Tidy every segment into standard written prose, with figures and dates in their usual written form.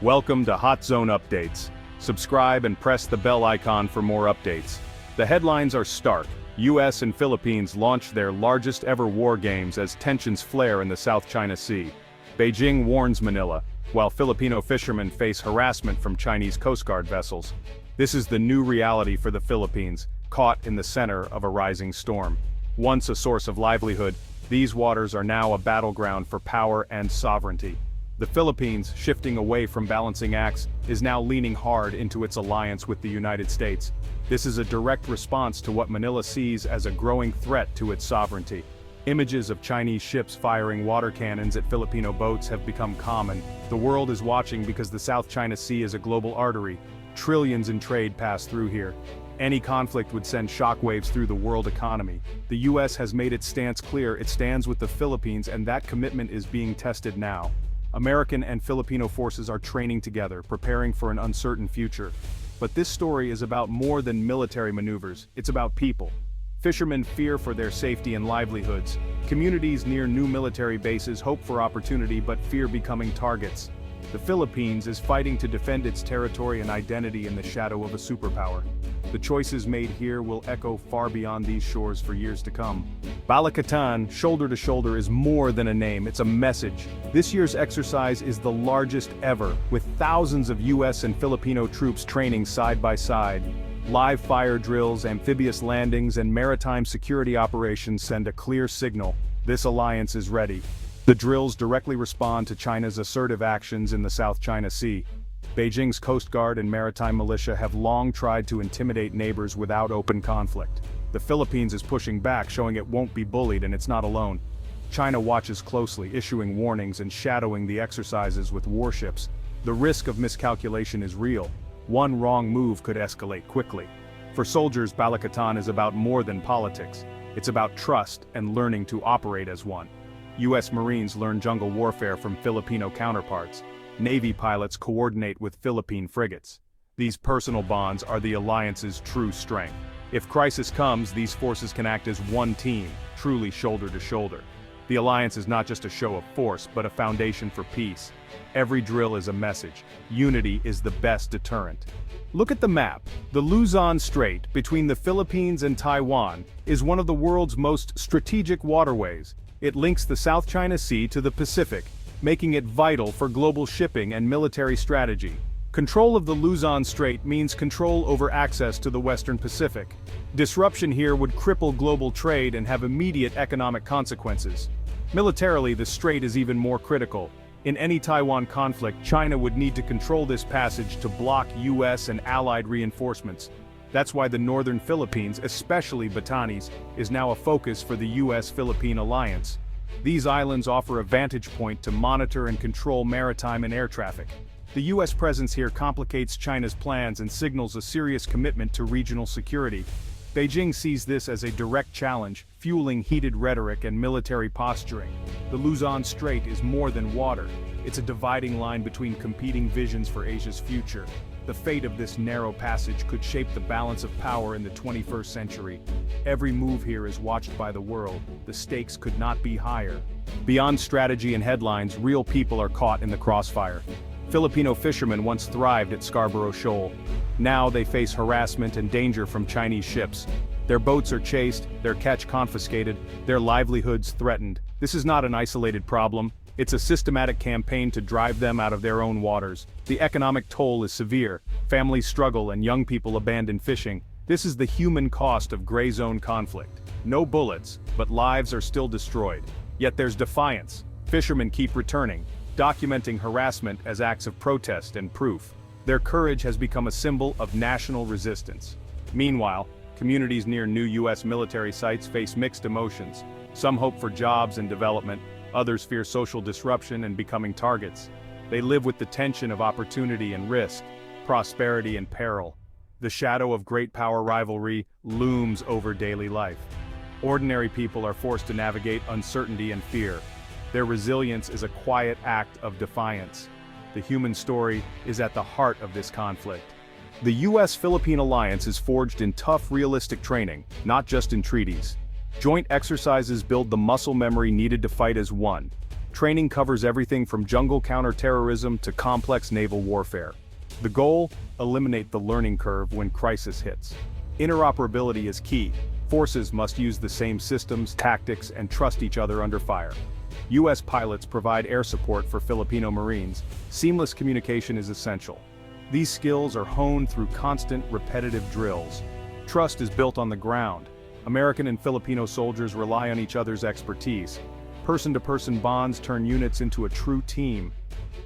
Welcome to Hot Zone Updates. Subscribe and press the bell icon for more updates. The headlines are stark. U.S. and Philippines launch their largest ever war games as tensions flare in the South China Sea. Beijing warns Manila, while Filipino fishermen face harassment from Chinese Coast Guard vessels. This is the new reality for the Philippines, caught in the center of a rising storm. Once a source of livelihood, these waters are now a battleground for power and sovereignty. The Philippines, shifting away from balancing acts, is now leaning hard into its alliance with the United States. This is a direct response to what Manila sees as a growing threat to its sovereignty. Images of Chinese ships firing water cannons at Filipino boats have become common. The world is watching because the South China Sea is a global artery. Trillions in trade pass through here. Any conflict would send shockwaves through the world economy. The U.S. has made its stance clear. It stands with the Philippines, and that commitment is being tested now. American and Filipino forces are training together, preparing for an uncertain future. But this story is about more than military maneuvers. It's about people. Fishermen fear for their safety and livelihoods. Communities near new military bases hope for opportunity but fear becoming targets. The Philippines is fighting to defend its territory and identity in the shadow of a superpower. The choices made here will echo far beyond these shores for years to come. Balikatan, shoulder to shoulder, is more than a name, it's a message. This year's exercise is the largest ever, with thousands of U.S. and Filipino troops training side by side. Live fire drills, amphibious landings, and maritime security operations send a clear signal: this alliance is ready. The drills directly respond to China's assertive actions in the South China Sea. Beijing's Coast Guard and maritime militia have long tried to intimidate neighbors without open conflict. The Philippines is pushing back, showing it won't be bullied and it's not alone. China watches closely, issuing warnings and shadowing the exercises with warships. The risk of miscalculation is real. One wrong move could escalate quickly. For soldiers, Balikatan is about more than politics. It's about trust and learning to operate as one. U.S. Marines learn jungle warfare from Filipino counterparts. Navy pilots coordinate with Philippine frigates. These personal bonds are the alliance's true strength. If crisis comes, these forces can act as one team, truly shoulder to shoulder. The alliance is not just a show of force, but a foundation for peace. Every drill is a message. Unity is the best deterrent. Look at the map. The Luzon Strait, between the Philippines and Taiwan, is one of the world's most strategic waterways. It links the South China Sea to the Pacific, making it vital for global shipping and military strategy. Control of the Luzon Strait means control over access to the Western Pacific. Disruption here would cripple global trade and have immediate economic consequences. Militarily, the strait is even more critical. In any Taiwan conflict, China would need to control this passage to block U.S. and allied reinforcements. That's why the northern Philippines, especially Batanes, is now a focus for the U.S.-Philippine alliance. These islands offer a vantage point to monitor and control maritime and air traffic. The U.S. presence here complicates China's plans and signals a serious commitment to regional security. Beijing sees this as a direct challenge, fueling heated rhetoric and military posturing. The Luzon Strait is more than water. It's a dividing line between competing visions for Asia's future. The fate of this narrow passage could shape the balance of power in the 21st century. Every move here is watched by the world. The stakes could not be higher. Beyond strategy and headlines, real people are caught in the crossfire. Filipino fishermen once thrived at Scarborough Shoal. Now they face harassment and danger from Chinese ships. Their boats are chased, their catch confiscated, their livelihoods threatened. This is not an isolated problem. It's a systematic campaign to drive them out of their own waters. The economic toll is severe. Families struggle and young people abandon fishing. This is the human cost of gray zone conflict. No bullets, but lives are still destroyed. Yet there's defiance. Fishermen keep returning, documenting harassment as acts of protest and proof. Their courage has become a symbol of national resistance. Meanwhile, communities near new U.S. military sites face mixed emotions. Some hope for jobs and development. Others fear social disruption and becoming targets. They live with the tension of opportunity and risk, prosperity and peril. The shadow of great power rivalry looms over daily life. Ordinary people are forced to navigate uncertainty and fear. Their resilience is a quiet act of defiance. The human story is at the heart of this conflict. The U.S.-Philippine alliance is forged in tough, realistic training, not just in treaties. Joint exercises build the muscle memory needed to fight as one. Training covers everything from jungle counterterrorism to complex naval warfare. The goal? Eliminate the learning curve when crisis hits. Interoperability is key. Forces must use the same systems, tactics, and trust each other under fire. U.S. pilots provide air support for Filipino Marines. Seamless communication is essential. These skills are honed through constant, repetitive drills. Trust is built on the ground. American and Filipino soldiers rely on each other's expertise. Person-to-person bonds turn units into a true team.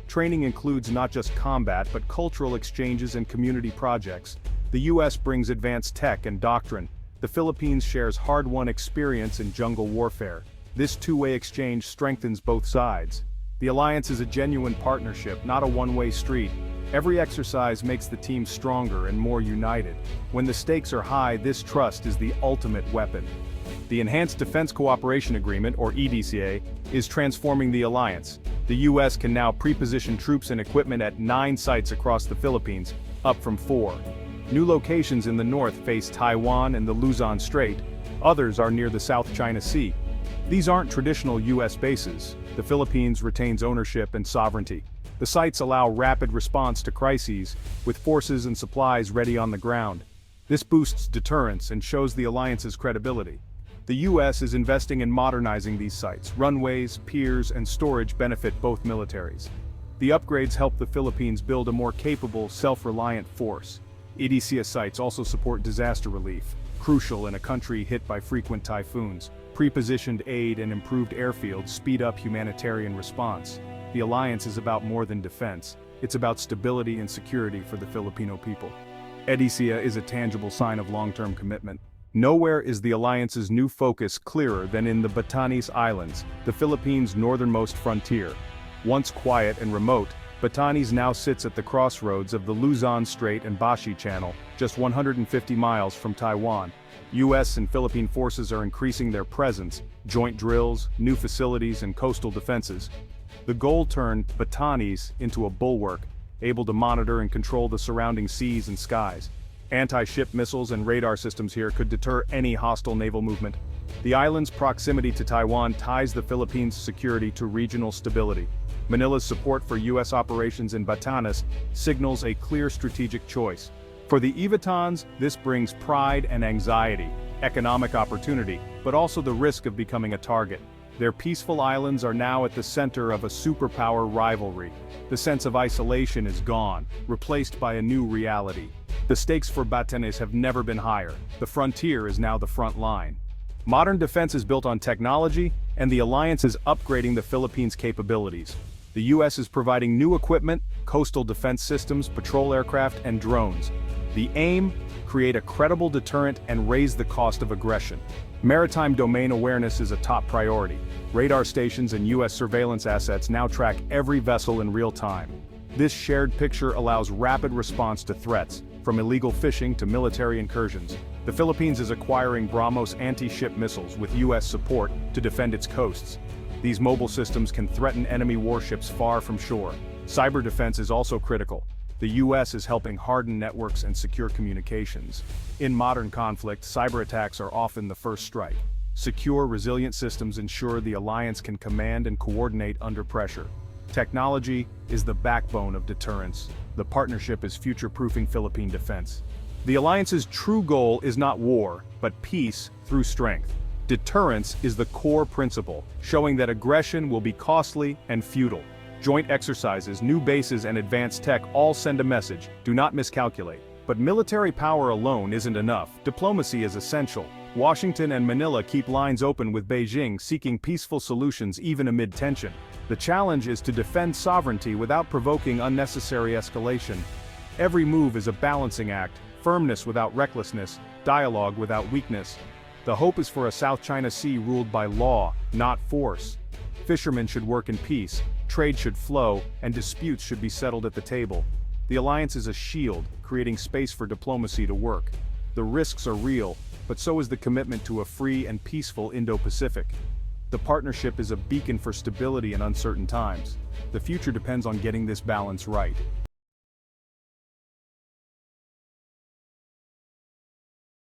Training includes not just combat but cultural exchanges and community projects. The U.S. brings advanced tech and doctrine. The Philippines shares hard-won experience in jungle warfare. This two-way exchange strengthens both sides. The alliance is a genuine partnership, not a one-way street. Every exercise makes the team stronger and more united. When the stakes are high, this trust is the ultimate weapon. The Enhanced Defense Cooperation Agreement, or EDCA, is transforming the alliance. The U.S. can now pre-position troops and equipment at 9 sites across the Philippines, up from 4. New locations in the north face Taiwan and the Luzon Strait. Others are near the South China Sea. These aren't traditional U.S. bases. The Philippines retains ownership and sovereignty. The sites allow rapid response to crises, with forces and supplies ready on the ground. This boosts deterrence and shows the alliance's credibility. The U.S. is investing in modernizing these sites. Runways, piers, and storage benefit both militaries. The upgrades help the Philippines build a more capable, self-reliant force. EDCA sites also support disaster relief, crucial in a country hit by frequent typhoons. Pre-positioned aid and improved airfields speed up humanitarian response. The alliance is about more than defense. It's about stability and security for the Filipino people. EDCA is a tangible sign of long-term commitment. Nowhere is the alliance's new focus clearer than in the Batanes Islands, the Philippines' northernmost frontier. Once quiet and remote, Batanes now sits at the crossroads of the Luzon Strait and Bashi Channel, just 150 miles from Taiwan. U.S. and Philippine forces are increasing their presence, joint drills, new facilities, and coastal defenses. The goal turned Batanes into a bulwark, able to monitor and control the surrounding seas and skies. Anti-ship missiles and radar systems here could deter any hostile naval movement. The island's proximity to Taiwan ties the Philippines' security to regional stability. Manila's support for U.S. operations in Batanes signals a clear strategic choice. For the Ivitans, this brings pride and anxiety, economic opportunity, but also the risk of becoming a target. Their peaceful islands are now at the center of a superpower rivalry. The sense of isolation is gone, replaced by a new reality. The stakes for Batanes have never been higher. The frontier is now the front line. Modern defense is built on technology, and the alliance is upgrading the Philippines' capabilities. The U.S. is providing new equipment, coastal defense systems, patrol aircraft, and drones. The aim? Create a credible deterrent and raise the cost of aggression. Maritime domain awareness is a top priority. Radar stations and U.S. surveillance assets now track every vessel in real time. This shared picture allows rapid response to threats, from illegal fishing to military incursions. The Philippines is acquiring BrahMos anti-ship missiles with U.S. support to defend its coasts. These mobile systems can threaten enemy warships far from shore. Cyber defense is also critical. The U.S. is helping harden networks and secure communications. In modern conflict, cyber attacks are often the first strike. Secure, resilient systems ensure the alliance can command and coordinate under pressure. Technology is the backbone of deterrence. The partnership is future-proofing Philippine defense. The alliance's true goal is not war, but peace through strength. Deterrence is the core principle, showing that aggression will be costly and futile. Joint exercises, new bases, and advanced tech all send a message: do not miscalculate. But military power alone isn't enough. Diplomacy is essential. Washington and Manila keep lines open with Beijing, seeking peaceful solutions even amid tension. The challenge is to defend sovereignty without provoking unnecessary escalation. Every move is a balancing act: firmness without recklessness, dialogue without weakness. The hope is for a South China Sea ruled by law, not force. Fishermen should work in peace, trade should flow, and disputes should be settled at the table. The alliance is a shield, creating space for diplomacy to work. The risks are real, but so is the commitment to a free and peaceful Indo-Pacific. The partnership is a beacon for stability in uncertain times. The future depends on getting this balance right.